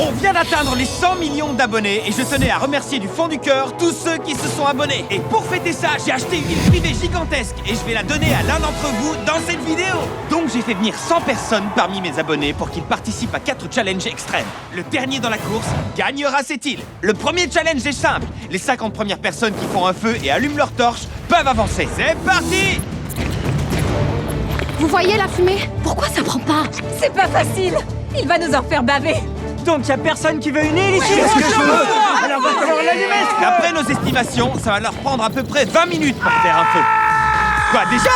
On vient d'atteindre les 100 millions d'abonnés et je tenais à remercier du fond du cœur tous ceux qui se sont abonnés. Et pour fêter ça, j'ai acheté une île privée gigantesque et je vais la donner à l'un d'entre vous dans cette vidéo. Donc j'ai fait venir 100 personnes parmi mes abonnés pour qu'ils participent à 4 challenges extrêmes. Le dernier dans la course gagnera cette île. Le premier challenge est simple. Les 50 premières personnes qui font un feu et allument leur torche peuvent avancer. C'est parti! Vous voyez la fumée? Pourquoi ça prend pas? C'est pas facile. Il va nous en faire baver. Donc y'a personne qui veut une île ici? Qu'est-ce que je veux? Alors va falloir l'allumer. D'après nos estimations, ça va leur prendre à peu près 20 minutes pour faire un feu. Quoi, déjà?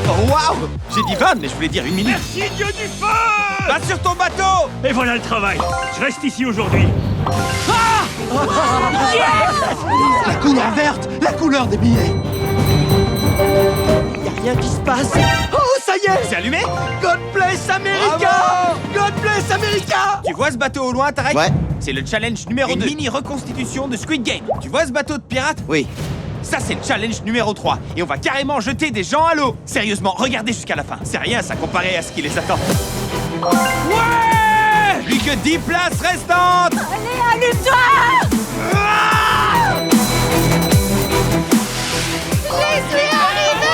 Oh, waouh! J'ai dit 20, mais je voulais dire 1 minute. Merci Dieu du feu! Va sur ton bateau! Et voilà le travail. Je reste ici aujourd'hui. La couleur verte, la couleur des billets. Y'a rien qui se passe. Oh, ça y est! C'est allumé? God bless America! Bravo! God bless America! Tu vois ce bateau au loin, Tarek? Ouais. C'est le challenge numéro 2. Une mini-reconstitution de Squid Game. Tu vois ce bateau de pirate? Oui. Ça, c'est le challenge numéro 3. Et on va carrément jeter des gens à l'eau. Sérieusement, regardez jusqu'à la fin. C'est rien, ça, comparé à ce qui les attend. Ouais! Plus que 10 places restantes! Allez, allume-toi! Ah! Je suis arrivée!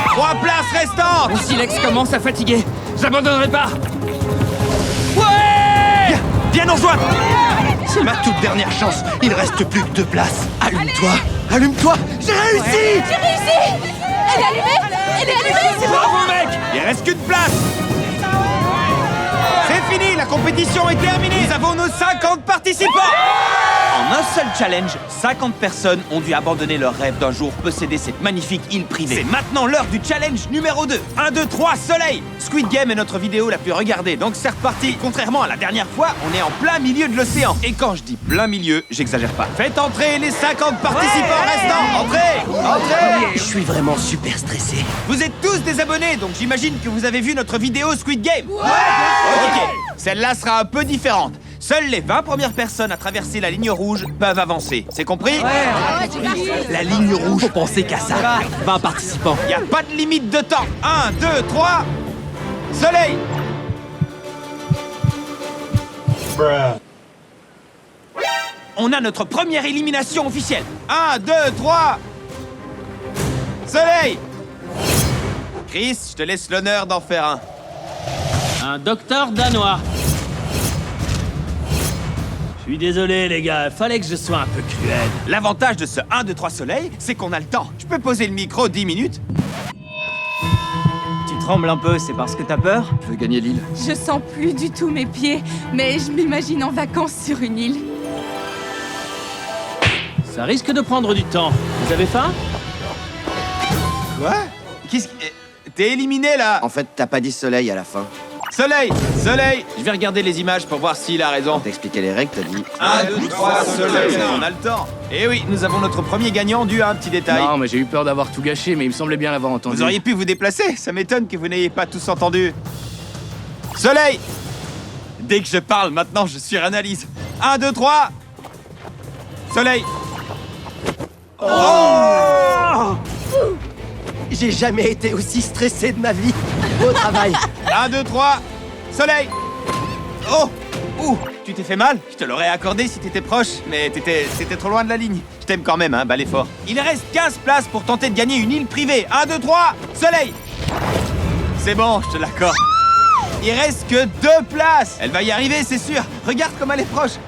3 places restantes! Mon silex commence à fatiguer. J'abandonnerai pas. Ouais! Viens nous rejoindre! C'est ma toute dernière chance. Il reste plus que 2 places. Allume-toi. Allume-toi. J'ai réussi. J'ai réussi! Elle est allumée! Elle est allumée! C'est bon! Bravo, mec. Il reste qu'une place! C'est fini, la compétition est terminée! Nous avons nos 50 participants! En un seul challenge, 50 personnes ont dû abandonner leur rêve d'un jour posséder cette magnifique île privée. C'est maintenant l'heure du challenge numéro 2. 1, 2, 3, soleil! Squid Game est notre vidéo la plus regardée, donc c'est reparti. Contrairement à la dernière fois, on est en plein milieu de l'océan. Et quand je dis plein milieu, j'exagère pas. Faites entrer les 50 participants restants! Entrez! Entrez! Je suis vraiment super stressé. Vous êtes tous des abonnés, donc j'imagine que vous avez vu notre vidéo Squid Game. Ok, celle-là sera un peu différente. Seules les 20 premières personnes à traverser la ligne rouge peuvent avancer. C'est compris? La ligne rouge, faut penser qu'à ça. 20 participants. Y a pas de limite de temps. 1, 2, 3. Soleil! On a notre première élimination officielle. 1, 2, 3. Soleil! Chris, je te laisse l'honneur d'en faire un. Un docteur danois. Je suis désolé, les gars. Fallait que je sois un peu cruel. L'avantage de ce 1, 2, 3 soleil, c'est qu'on a le temps. Je peux poser le micro 10 minutes. Tu trembles un peu, c'est parce que t'as peur? Je veux gagner l'île. Je sens plus du tout mes pieds, mais je m'imagine en vacances sur une île. Ça risque de prendre du temps. Vous avez faim? Quoi? T'es éliminé, là! En fait, t'as pas dit soleil à la fin. Soleil! Soleil! Je vais regarder les images pour voir s'il a raison. T'expliquais les règles, t'as dit. 1, 2, 3, soleil! On a le temps. Et oui, nous avons notre premier gagnant dû à un petit détail. Non, mais j'ai eu peur d'avoir tout gâché, mais il me semblait bien l'avoir entendu. Vous auriez pu vous déplacer, ça m'étonne que vous n'ayez pas tous entendu. Soleil! Dès que je parle, maintenant, je suranalyse. 1, 2, 3. Soleil! Oh! J'ai jamais été aussi stressé de ma vie. Beau travail. 1, 2, 3. Soleil! Oh! Ouh! Tu t'es fait mal? Je te l'aurais accordé si t'étais proche, mais t'étais trop loin de la ligne. Je t'aime quand même, hein, bas l'effort. Il reste 15 places pour tenter de gagner une île privée. 1, 2, 3. Soleil! C'est bon, je te l'accorde. Il reste que 2 places. Elle va y arriver, c'est sûr. Regarde comme elle est proche.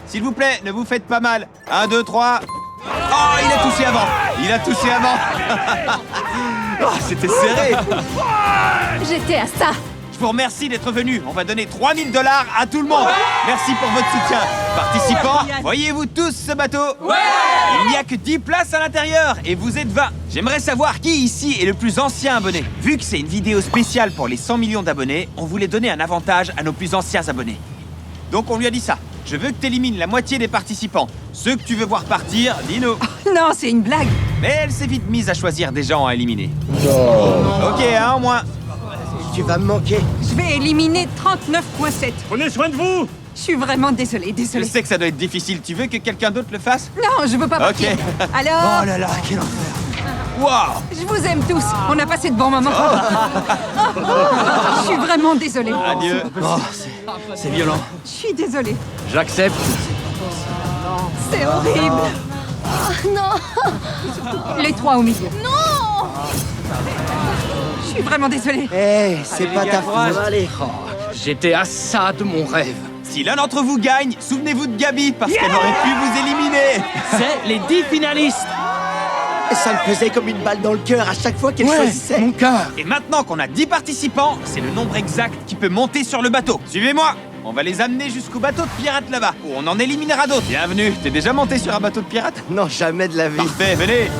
S'il vous plaît, ne vous faites pas mal. 1, 2, 3. Oh, il a touché avant. Il a touché avant. Oh, c'était serré. J'étais à ça! Je vous remercie d'être venu. On va donner 3000 $ à tout le monde. Merci pour votre soutien. Participants, voyez-vous tous ce bateau? Il n'y a que 10 places à l'intérieur et vous êtes 20. J'aimerais savoir qui ici est le plus ancien abonné. Vu que c'est une vidéo spéciale pour les 100 millions d'abonnés, on voulait donner un avantage à nos plus anciens abonnés. Donc on lui a dit ça. Je veux que tu élimines la moitié des participants. Ceux que tu veux voir partir, dis-nous. Non, c'est une blague! Mais elle s'est vite mise à choisir des gens à éliminer. Ok, un en moins. Tu vas me manquer. Je vais éliminer 39,7. Prenez soin de vous! Je suis vraiment désolée, Je désolée. sais que ça doit être difficile. Tu veux que quelqu'un d'autre le fasse? Non, je veux pas partir. Ok. Alors, Oh là là, quel enfer. Waouh! je vous aime tous. On a passé de bons moments. Je suis vraiment désolée. Adieu. Oh, c'est violent. Je suis désolée. J'accepte. C'est horrible. Non. Les trois au milieu. Non. Je suis vraiment désolée. Hé, c'est pas ta faute. Allez. J'étais à ça de mon rêve. Si l'un d'entre vous gagne, souvenez-vous de Gabi, parce qu'elle aurait pu vous éliminer. C'est les 10 finalistes. Ça me faisait comme une balle dans le cœur à chaque fois qu'elle choisissait. Mon cœur. Et maintenant qu'on a 10 participants, c'est le nombre exact qui peut monter sur le bateau. Suivez-moi. On va les amener jusqu'au bateau de pirates là-bas, où on en éliminera d'autres. Bienvenue. T'es déjà monté sur un bateau de pirates? Non, jamais de la vie. Parfait, venez.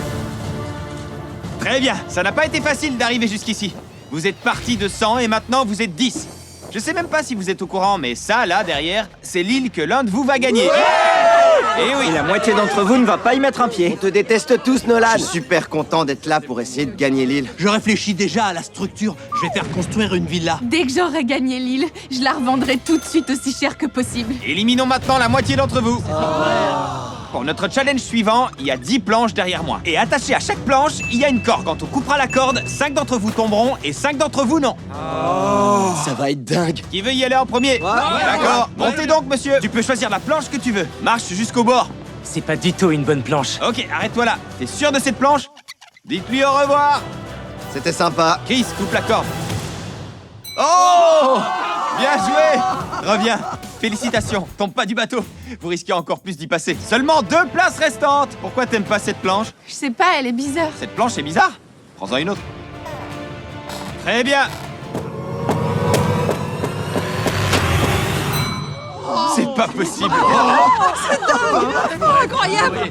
Très bien, ça n'a pas été facile d'arriver jusqu'ici. Vous êtes partis de 100 et maintenant vous êtes 10. Je sais même pas si vous êtes au courant, mais ça, là, derrière, c'est l'île que l'un de vous va gagner. Et oui. Et la moitié d'entre vous ne va pas y mettre un pied. On te déteste tous, Nolan. Je suis super content d'être là pour essayer de gagner l'île. Je réfléchis déjà à la structure. Je vais faire construire une villa. Dès que j'aurai gagné l'île, je la revendrai tout de suite aussi cher que possible. Éliminons maintenant la moitié d'entre vous. Pour notre challenge suivant, il y a 10 planches derrière moi. Et attaché à chaque planche, il y a une corde. Quand on coupera la corde, 5 d'entre vous tomberont et 5 d'entre vous non. Ça va être dingue. Qui veut y aller en premier? D'accord. Montez donc, monsieur. Tu peux choisir la planche que tu veux. Marche jusqu'au bord. C'est pas du tout une bonne planche. Ok, arrête-toi là. T'es sûr de cette planche? Dites-lui au revoir. C'était sympa. Chris, coupe la corde. Oh! Bien joué! Reviens. Félicitations, tombe pas du bateau. Vous risquez encore plus d'y passer. Seulement 2 places restantes. Pourquoi t'aimes pas cette planche? Je sais pas, elle est bizarre. Cette planche est bizarre. Prends-en une autre. Très bien. C'est pas possible. Incroyable.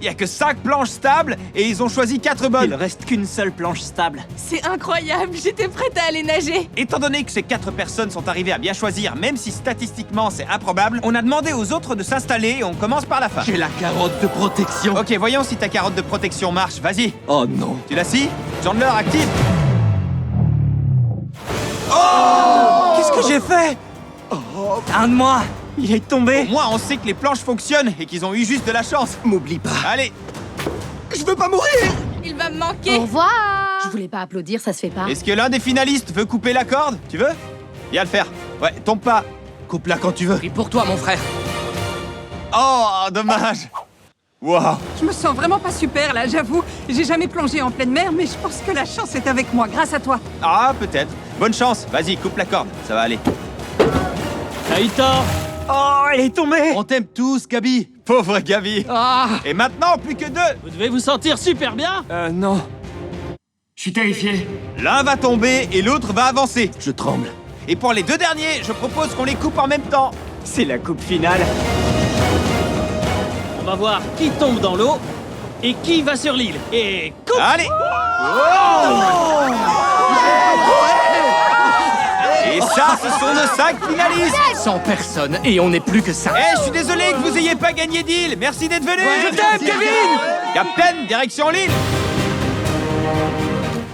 Il y a que 5 planches stables et ils ont choisi 4 bonnes. Il reste qu'une seule planche stable. C'est incroyable, j'étais prête à aller nager. Étant donné que ces 4 personnes sont arrivées à bien choisir, même si statistiquement c'est improbable, on a demandé aux autres de s'installer et on commence par la fin. J'ai la carotte de protection. Ok, voyons si ta carotte de protection marche. Vas-y. Oh non. Tu l'as scie? Chandler, active. Oh! Qu'est-ce que j'ai fait? Un de moi. Il est tombé. Au moins, on sait que les planches fonctionnent et qu'ils ont eu juste de la chance. M'oublie pas. Allez. Je veux pas mourir. Il va me Au manquer. revoir. Je voulais pas applaudir, ça se fait pas. Est-ce que l'un des finalistes veut couper la corde? Tu veux? Viens le faire. Ouais, tombe pas. Coupe-la quand tu veux. Pris pour toi, mon frère. Oh, dommage. Wow. Je me sens vraiment pas super là, j'avoue. J'ai jamais plongé en pleine mer, mais je pense que la chance est avec moi, grâce à toi. Ah, peut-être. Bonne chance. Vas-y, coupe la corde. Ça va aller. Taïta. Oh, elle est tombée. On t'aime tous, Gabi. Pauvre Gabi. Ah. Et maintenant, plus que 2. Vous devez vous sentir super bien. Non. Je suis terrifié. L'un va tomber et l'autre va avancer. Je tremble. Et pour les 2 derniers, je propose qu'on les coupe en même temps. C'est la coupe finale. On va voir qui tombe dans l'eau et qui va sur l'île. Et coupe. Allez. Et ça, ce sont nos 5 finalistes. 100 personnes et on n'est plus que 5. Eh, je suis désolé que vous ayez pas gagné d'île. Merci d'être venu. Je t'aime, Kevin. Captain, direction l'île.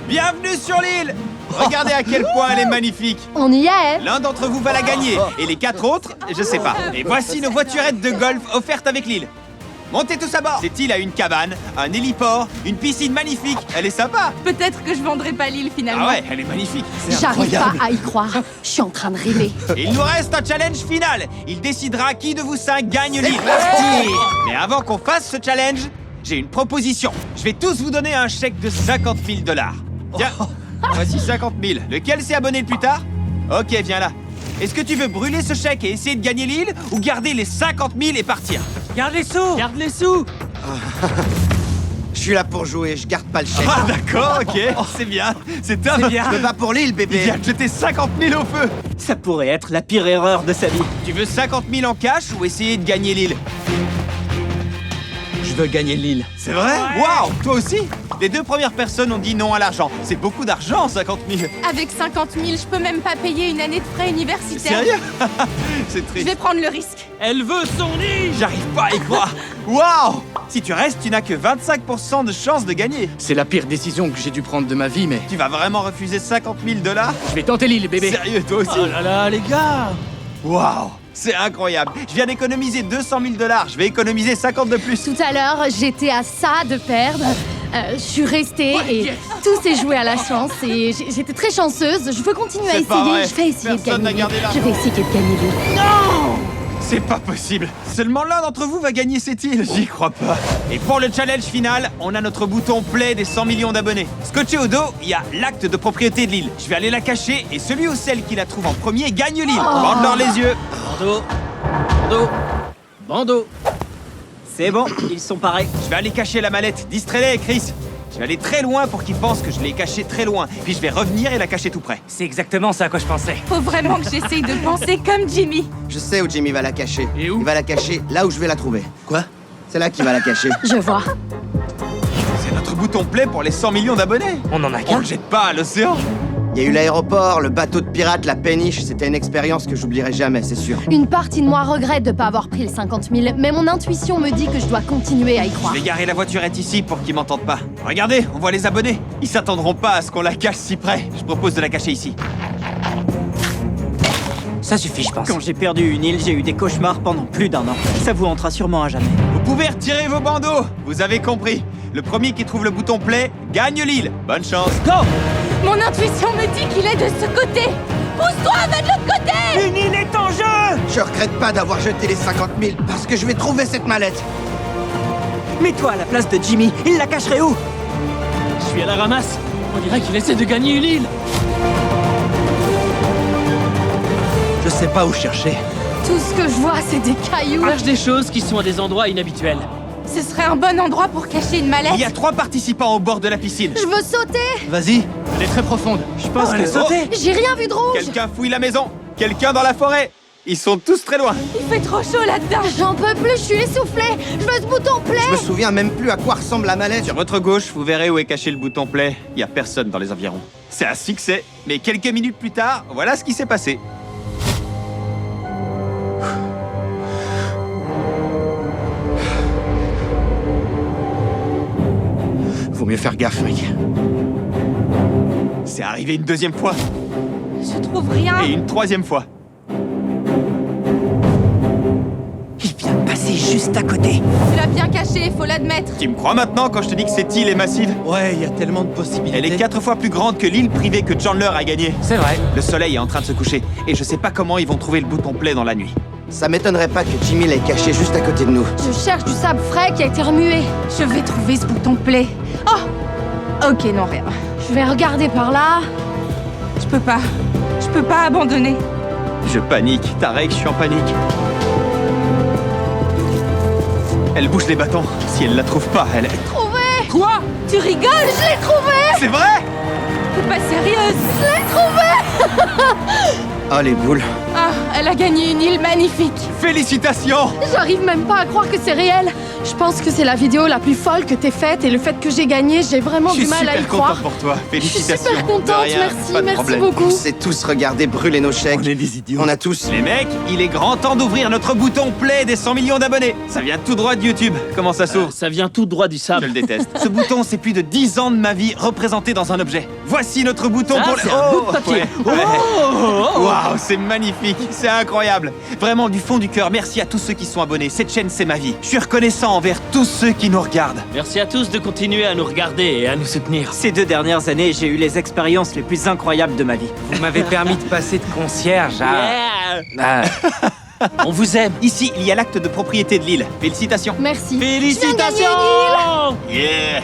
Bienvenue sur l'île. Regardez à quel point elle est magnifique. On y est. L'un d'entre vous va la gagner. Et les 4 autres, je sais pas. Et voici nos voiturettes de golf offertes avec l'île. Montez tous à bord. Cette île a une cabane, un héliport, une piscine magnifique. Elle est sympa. Peut-être que je vendrai pas l'île finalement. Ah ouais, elle est magnifique. J'arrive pas à y croire. Je suis en train de rêver. Et il nous reste un challenge final. Il décidera qui de vous 5 gagne l'île. Mais avant qu'on fasse ce challenge, j'ai une proposition. Je vais tous vous donner un chèque de 50 000 $. Tiens, voici 50 000. Lequel s'est abonné le plus tard? Ok, viens là. Est-ce que tu veux brûler ce chèque et essayer de gagner l'île ou garder les 50 000 et partir? Garde les sous. Garde les sous. Je suis là pour jouer, je garde pas le chèque. Ah d'accord, ok, c'est bien, c'est top. C'est bien. Je me bats pour l'île, Il bébé. vient de jeter 50 000 au feu. Ça pourrait être la pire erreur de sa vie. Tu veux 50 000 en cash ou essayer de gagner l'île? Je veux gagner l'île. C'est vrai? Waouh, toi aussi? Les 2 premières personnes ont dit non à l'argent. C'est beaucoup d'argent, 50 000. Avec 50 000, je peux même pas payer une année de frais universitaires. Sérieux? C'est Je triste. vais prendre le risque. Elle veut son île. J'arrive pas à y croire. Waouh! Si tu restes, tu n'as que 25% de chance de gagner. C'est la pire décision que j'ai dû prendre de ma vie, mais Tu vas vraiment refuser 50 000 $? je vais tenter l'île, bébé. Sérieux, toi aussi? Oh là là, les gars. Waouh! C'est incroyable. Je viens d'économiser 200 000 $. Je vais économiser 50 de plus. Tout à l'heure, j'étais à ça de perdre. Je suis restée et tout s'est joué à la chance et j'étais très chanceuse. Je veux continuer à C'est pas essayer. vrai. Je vais essayer Personne de n'a gagner. gardé l'argent. Je vais essayer de gagner. C'est pas possible. Seulement l'un d'entre vous va gagner cette île. J'y crois pas. Et pour le challenge final, on a notre bouton play des 100 millions d'abonnés. Scotché au dos, il y a l'acte de propriété de l'île. Je vais aller la cacher et celui ou celle qui la trouve en premier gagne l'île. Bande-leur les yeux. Bandeau. Bandeau. Bandeau. C'est bon, ils sont parés. Je vais aller cacher la mallette. Distrais-les, Chris. Je vais aller très loin pour qu'ils pensent que je l'ai cachée très loin. Puis je vais revenir et la cacher tout près. C'est exactement ça à quoi je pensais. Faut vraiment que j'essaye de penser comme Jimmy. Je sais où Jimmy va la cacher. Et où? Il va la cacher là où je vais la trouver. Quoi? C'est là qu'il va la cacher. Je vois. C'est notre bouton play pour les 100 millions d'abonnés. On en a On qu'un. le jette pas à l'océan. Il y a eu l'aéroport, le bateau de pirates, la péniche. C'était une expérience que j'oublierai jamais, c'est sûr. Une partie de moi regrette de pas avoir pris le 50 000, mais mon intuition me dit que je dois continuer à y croire. Je vais garer la voiturette ici pour qu'ils m'entendent pas. Regardez, on voit les abonnés. Ils s'attendront pas à ce qu'on la cache si près. Je propose de la cacher ici. Ça suffit, je pense. Quand j'ai perdu une île, j'ai eu des cauchemars pendant plus d'1 an. Ça vous hantera sûrement à jamais. Vous pouvez retirer vos bandeaux. Vous avez compris. Le premier qui trouve le bouton play gagne l'île. Bonne chance. Go! Mon intuition me dit qu'il est de ce côté. Pousse-toi, va de l'autre côté. Une île est en jeu! Je regrette pas d'avoir jeté les 50 000 parce que je vais trouver cette mallette. Mets-toi à la place de Jimmy, il la cacherait où? Je suis à la ramasse. On dirait qu'il essaie de gagner une île. Je sais pas où chercher. Tout ce que je vois, c'est des cailloux. Cherche des choses qui sont à des endroits inhabituels. Ce serait un bon endroit pour cacher une mallette. Il y a 3 participants au bord de la piscine. Je veux sauter. Vas-y. Elle est très profonde. Je pense que... sauter. J'ai rien vu de rouge. Quelqu'un fouille la maison. Quelqu'un dans la forêt. Ils sont tous très loin. Il fait trop chaud là-dedans. J'en peux plus, je suis essoufflée. Je veux ce bouton play. Je me souviens même plus à quoi ressemble la mallette. Sur votre gauche, vous verrez où est caché le bouton play. Il y a personne dans les environs. C'est un succès. Mais quelques minutes plus tard, voilà ce qui s'est passé. Vaut mieux faire gaffe, mec. C'est arrivé une 2e fois. Je trouve rien. Et une 3e fois. Il vient de passer juste à côté. Tu l'as bien caché, faut l'admettre. Tu me crois maintenant quand je te dis que cette île est massive? Ouais, il y a tellement de possibilités. Elle est 4 fois plus grande que l'île privée que Chandler a gagnée. C'est vrai. Le soleil est en train de se coucher. Et je sais pas comment ils vont trouver le bouton play dans la nuit. Ça m'étonnerait pas que Jimmy l'ait caché juste à côté de nous. Je cherche du sable frais qui a été remué. Je vais trouver ce bouton play. Oh. Ok, non, rien. Je vais regarder par là. Je peux pas. Je peux pas abandonner. Je panique. Tarek, je suis en panique. Elle bouge les bâtons. Si elle la trouve pas, elle... Trouvé. Quoi? Tu rigoles? Je l'ai trouvé. C'est vrai? T'es pas sérieuse? Je l'ai trouvé. Oh, les boules. Ah, elle a gagné une île magnifique. Félicitations! J'arrive même pas à croire que c'est réel. Je pense que c'est la vidéo la plus folle que t'aies faite et le fait que j'ai gagné, j'ai vraiment Je du suis mal à y super croire. content pour toi. Je suis Félicitations. super De contente, rien, merci, pas de merci problème. beaucoup. On s'est tous regardés brûler nos chèques. On est des idiots. On a tous. Les mecs, il est grand temps d'ouvrir notre bouton play des 100 millions d'abonnés. Ça vient tout droit de YouTube. Comment ça s'ouvre? Ça vient tout droit du Je sable. le déteste. Ce bouton, c'est plus de 10 ans de ma vie représenté dans un objet. Voici notre bouton Ça, pour c'est un bout de papier. Waouh, c'est magnifique, c'est incroyable. Vraiment, du fond du cœur, merci à tous ceux qui sont abonnés. Cette chaîne, c'est ma vie. Je suis reconnaissant envers tous ceux qui nous regardent. Merci à tous de continuer à nous regarder et à nous soutenir. Ces 2 dernières années, j'ai eu les expériences les plus incroyables de ma vie. Vous m'avez permis de passer de concierge à... On vous aime. Ici, il y a l'acte de propriété de l'île. Félicitations. Merci. Félicitations! Yeah.